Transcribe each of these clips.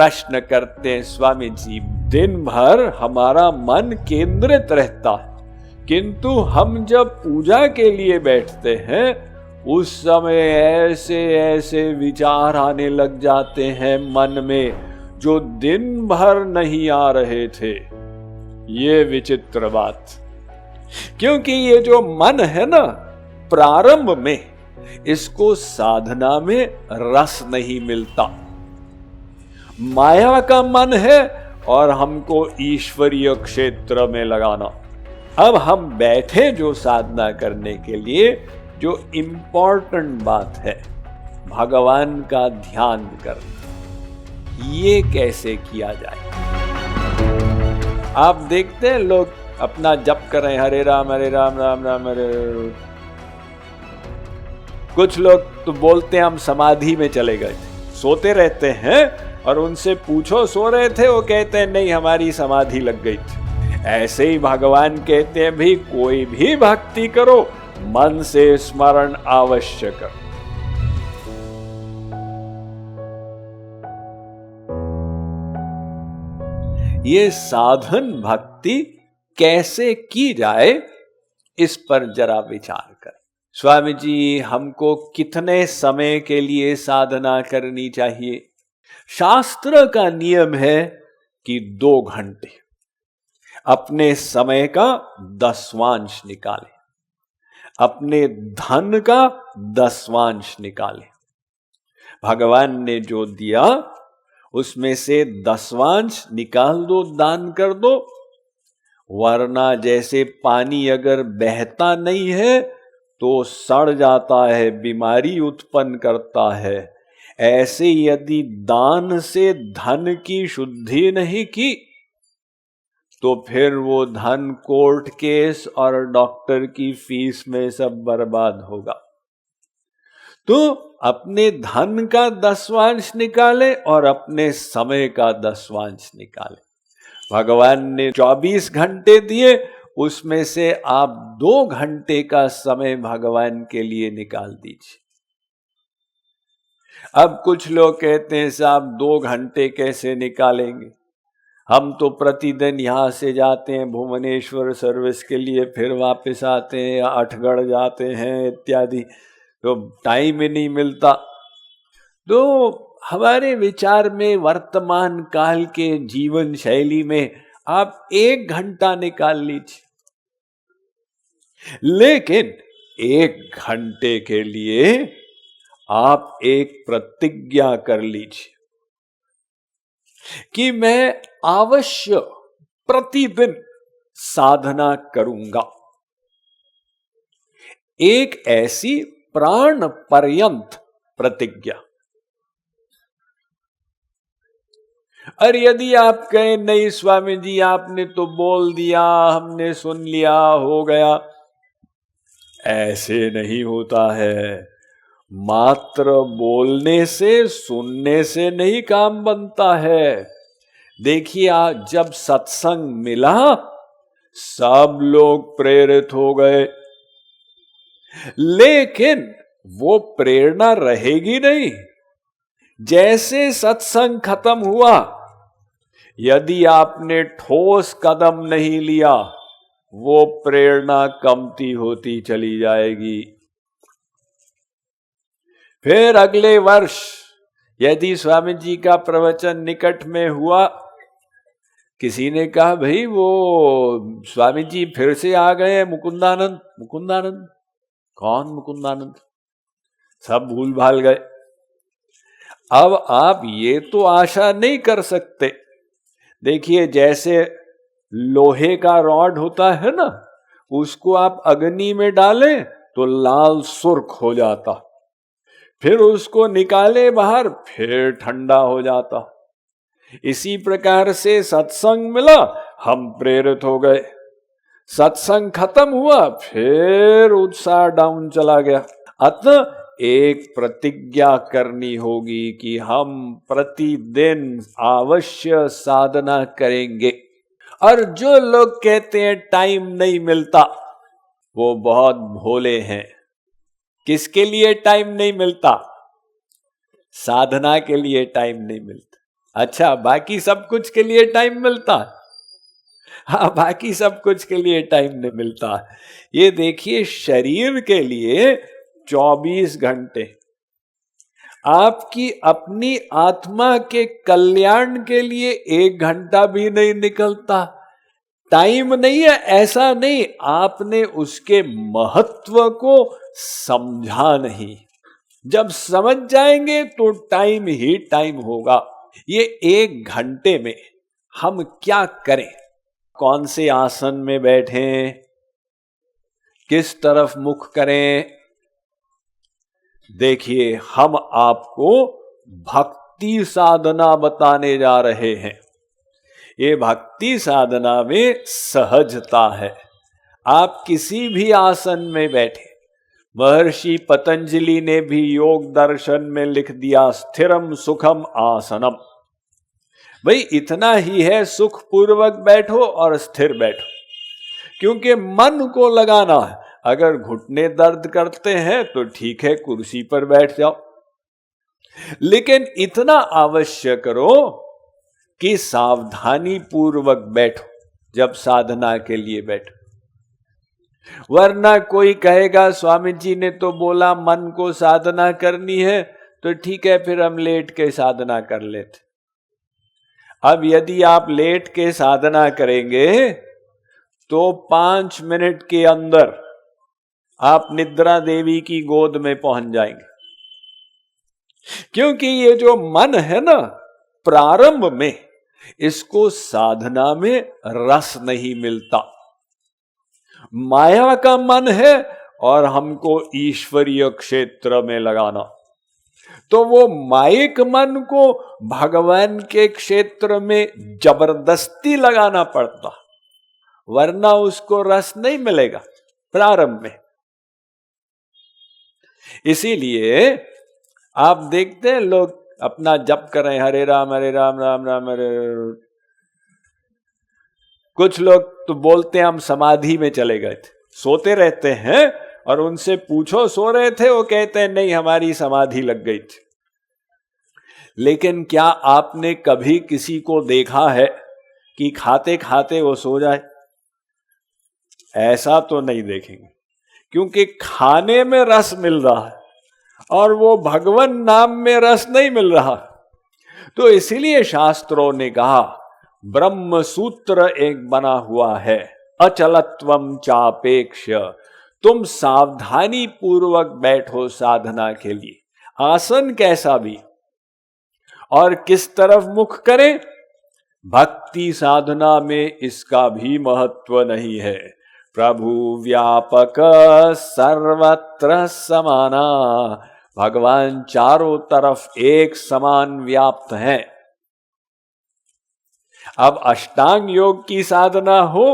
प्रश्न करते हैं, स्वामी जी दिन भर हमारा मन केंद्रित रहता है, किंतु हम जब पूजा के लिए बैठते हैं उस समय ऐसे ऐसे विचार आने लग जाते हैं मन में जो दिन भर नहीं आ रहे थे। ये विचित्र बात, क्योंकि ये जो मन है ना, प्रारंभ में इसको साधना में रस नहीं मिलता। माया का मन है और हमको ईश्वरीय क्षेत्र में लगाना। अब हम बैठे जो साधना करने के लिए, जो इंपॉर्टेंट बात है भगवान का ध्यान करना, ये कैसे किया जाए? आप देखते हैं लोग अपना जप कर रहे हैं, हरे राम राम राम हरे। कुछ लोग तो बोलते हैं हम समाधि में चले गए थे, सोते रहते हैं, और उनसे पूछो सो रहे थे, वो कहते हैं नहीं हमारी समाधि लग गई थी। ऐसे ही भगवान कहते हैं भी कोई भी भक्ति करो, मन से स्मरण अवश्य करो। ये साधन भक्ति कैसे की जाए, इस पर जरा विचार करें। स्वामी जी हमको कितने समय के लिए साधना करनी चाहिए? शास्त्र का नियम है कि 2 घंटे अपने समय का 10वांश निकालें, अपने धन का 10वांश निकालें। भगवान ने जो दिया उसमें से 10वांश निकाल दो, दान कर दो, वरना जैसे पानी अगर बहता नहीं है तो सड़ जाता है, बीमारी उत्पन्न करता है, ऐसे यदि दान से धन की शुद्धि नहीं की तो फिर वो धन कोर्ट केस और डॉक्टर की फीस में सब बर्बाद होगा। तो अपने धन का 10वांश निकाले और अपने समय का 10वांश निकाले। भगवान ने 24 घंटे दिए, उसमें से आप 2 घंटे का समय भगवान के लिए निकाल दीजिए। अब कुछ लोग कहते हैं साहब 2 घंटे कैसे निकालेंगे, हम तो प्रतिदिन यहां से जाते हैं भुवनेश्वर सर्विस के लिए, फिर वापस आते हैं, अठगढ़ जाते हैं इत्यादि, तो टाइम ही नहीं मिलता। तो हमारे विचार में वर्तमान काल के जीवन शैली में आप 1 घंटा निकाल लीजिए, लेकिन 1 घंटे के लिए आप एक प्रतिज्ञा कर लीजिए कि मैं अवश्य प्रतिदिन साधना करूंगा। एक ऐसी प्राण पर्यंत प्रतिज्ञा। और यदि आप कहें नहीं स्वामी जी आपने तो बोल दिया, हमने सुन लिया, हो गया, ऐसे नहीं होता है। मात्र बोलने से, सुनने से नहीं काम बनता है। देखिए आज जब सत्संग मिला सब लोग प्रेरित हो गए, लेकिन वो प्रेरणा रहेगी नहीं। जैसे सत्संग खत्म हुआ, यदि आपने ठोस कदम नहीं लिया, वो प्रेरणा कमती होती चली जाएगी। फिर अगले वर्ष यदि स्वामी जी का प्रवचन निकट में हुआ, किसी ने कहा भाई वो स्वामी जी फिर से आ गए मुकुंदानंद। मुकुंदानंद कौन? मुकुंदानंद सब भूल भाल गए। अब आप ये तो आशा नहीं कर सकते। देखिए जैसे लोहे का रॉड होता है ना, उसको आप अग्नि में डालें तो लाल सुर्ख हो जाता, फिर उसको निकाले बाहर फिर ठंडा हो जाता। इसी प्रकार से सत्संग मिला, हम प्रेरित हो गए, सत्संग खत्म हुआ, फिर उत्साह डाउन चला गया। अतः एक प्रतिज्ञा करनी होगी कि हम प्रतिदिन अवश्य साधना करेंगे। और जो लोग कहते हैं टाइम नहीं मिलता, वो बहुत भोले हैं। किसके लिए टाइम नहीं मिलता? साधना के लिए टाइम नहीं मिलता। अच्छा, बाकी सब कुछ के लिए टाइम मिलता? हाँ, बाकी सब कुछ के लिए टाइम नहीं मिलता। ये देखिए, शरीर के लिए 24 घंटे, आपकी अपनी आत्मा के कल्याण के लिए 1 घंटा भी नहीं निकलता। टाइम नहीं है ऐसा नहीं, आपने उसके महत्व को समझा नहीं। जब समझ जाएंगे तो टाइम ही टाइम होगा। ये 1 घंटे में हम क्या करें? कौन से आसन में बैठें, किस तरफ मुख करें? देखिए, हम आपको भक्ति साधना बताने जा रहे हैं। ये भक्ति साधना में सहजता है। आप किसी भी आसन में बैठे, महर्षि पतंजलि ने भी योग दर्शन में लिख दिया, स्थिरम सुखम आसनम। भाई इतना ही है, सुख पूर्वक बैठो और स्थिर बैठो, क्योंकि मन को लगाना है। अगर घुटने दर्द करते हैं तो ठीक है, कुर्सी पर बैठ जाओ, लेकिन इतना अवश्य करो कि सावधानी पूर्वक बैठो जब साधना के लिए बैठो। वरना कोई कहेगा स्वामी जी ने तो बोला मन को साधना करनी है, तो ठीक है फिर हम लेट के साधना कर लेते। अब यदि आप लेट के साधना करेंगे तो 5 मिनट के अंदर आप निद्रा देवी की गोद में पहुंच जाएंगे। क्योंकि ये जो मन है ना, प्रारंभ में इसको साधना में रस नहीं मिलता। माया का मन है और हमको ईश्वरीय क्षेत्र में लगाना, तो वो मायिक मन को भगवान के क्षेत्र में जबरदस्ती लगाना पड़ता, वरना उसको रस नहीं मिलेगा प्रारंभ में। इसीलिए आप देखते हैं लोग अपना जप कर रहे हैं, हरे राम राम राम हरे। कुछ लोग तो बोलते हैं हम समाधि में चले गए थे, सोते रहते हैं, और उनसे पूछो सो रहे थे, वो कहते हैं नहीं हमारी समाधि लग गई थी। लेकिन क्या आपने कभी किसी को देखा है कि खाते खाते वो सो जाए? ऐसा तो नहीं देखेंगे, क्योंकि खाने में रस मिल रहा है और वो भगवान नाम में रस नहीं मिल रहा। तो इसीलिए शास्त्रों ने कहा, ब्रह्म सूत्र एक बना हुआ है, अचलत्वम चापेक्ष। तुम सावधानी पूर्वक बैठो साधना के लिए, आसन कैसा भी, और किस तरफ मुख करें। भक्ति साधना में इसका भी महत्व नहीं है। प्रभु व्यापक सर्वत्र समाना, भगवान चारों तरफ एक समान व्याप्त हैं। अब अष्टांग योग की साधना हो,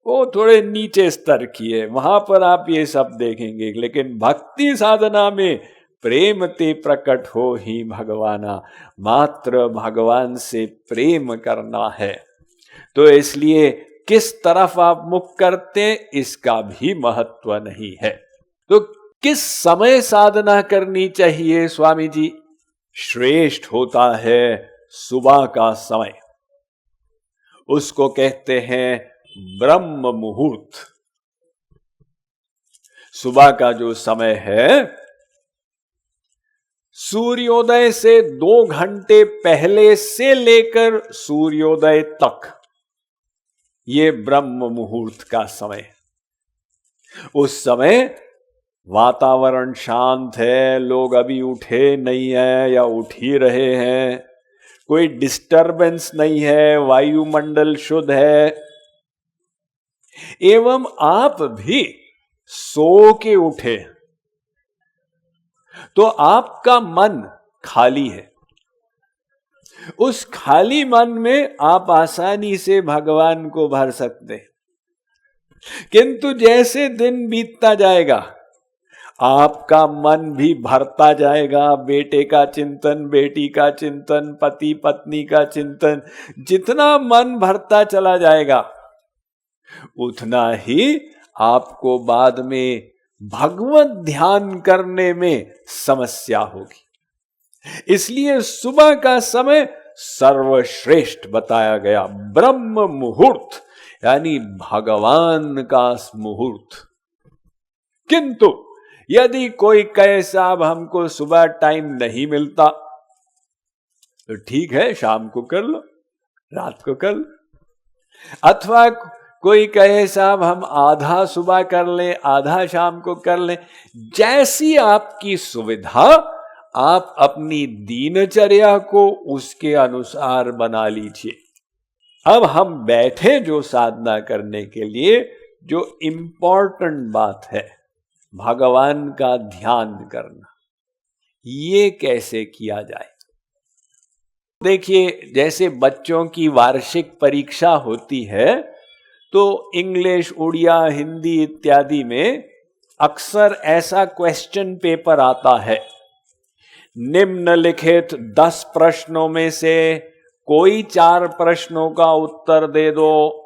वो थोड़े नीचे स्तर की है, वहां पर आप ये सब देखेंगे। लेकिन भक्ति साधना में प्रेम ते प्रकट हो ही भगवाना, मात्र भगवान से प्रेम करना है। तो इसलिए किस तरफ आप मुख करते इसका भी महत्व नहीं है। तो किस समय साधना करनी चाहिए स्वामी जी? श्रेष्ठ होता है सुबह का समय, उसको कहते हैं ब्रह्म मुहूर्त। सुबह का जो समय है, सूर्योदय से 2 घंटे पहले से लेकर सूर्योदय तक, ये ब्रह्म मुहूर्त का समय। उस समय वातावरण शांत है, लोग अभी उठे नहीं है या उठ ही रहे हैं, कोई डिस्टरबेंस नहीं है, वायुमंडल शुद्ध है, एवं आप भी सो के उठे तो आपका मन खाली है। उस खाली मन में आप आसानी से भगवान को भर सकते हैं। किंतु जैसे दिन बीतता जाएगा, आपका मन भी भरता जाएगा, बेटे का चिंतन, बेटी का चिंतन, पति पत्नी का चिंतन। जितना मन भरता चला जाएगा, उतना ही आपको बाद में भगवत ध्यान करने में समस्या होगी। इसलिए सुबह का समय सर्वश्रेष्ठ बताया गया, ब्रह्म मुहूर्त यानी भगवान का मुहूर्त। किंतु यदि कोई कहे साहब हमको सुबह टाइम नहीं मिलता, तो ठीक है, शाम को कर लो, रात को कर लो। अथवा कोई कहे साहब हम आधा सुबह कर लें, आधा शाम को कर लें, जैसी आपकी सुविधा, आप अपनी दिनचर्या को उसके अनुसार बना लीजिए। अब हम बैठे जो साधना करने के लिए, जो इंपॉर्टेंट बात है भगवान का ध्यान करना, ये कैसे किया जाए? देखिए, जैसे बच्चों की वार्षिक परीक्षा होती है, तो इंग्लिश, उड़िया, हिंदी इत्यादि में अक्सर ऐसा क्वेश्चन पेपर आता है, निम्नलिखित 10 प्रश्नों में से कोई 4 प्रश्नों का उत्तर दे दो,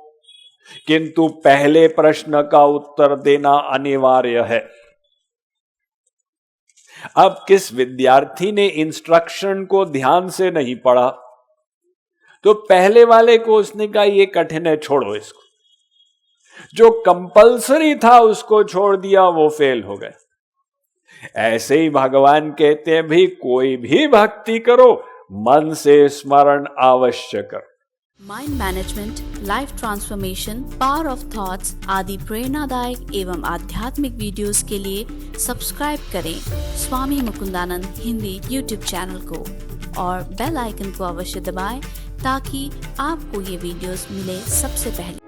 किंतु पहले प्रश्न का उत्तर देना अनिवार्य है। अब किस विद्यार्थी ने इंस्ट्रक्शन को ध्यान से नहीं पढ़ा, तो पहले वाले को उसने कहा ये कठिन है, छोड़ो इसको। जो कंपल्सरी था उसको छोड़ दिया, वो फेल हो गए। ऐसे ही भगवान कहते हैं भी कोई भी भक्ति करो, मन से स्मरण अवश्य करो। Mind management, life transformation, power of thoughts आदि प्रेरणादायक एवं आध्यात्मिक वीडियोस के लिए सब्सक्राइब करें स्वामी मुकुंदानंद हिंदी यूट्यूब चैनल को और बेल आइकन को अवश्य दबाएं ताकि आपको ये वीडियोस मिले सबसे पहले।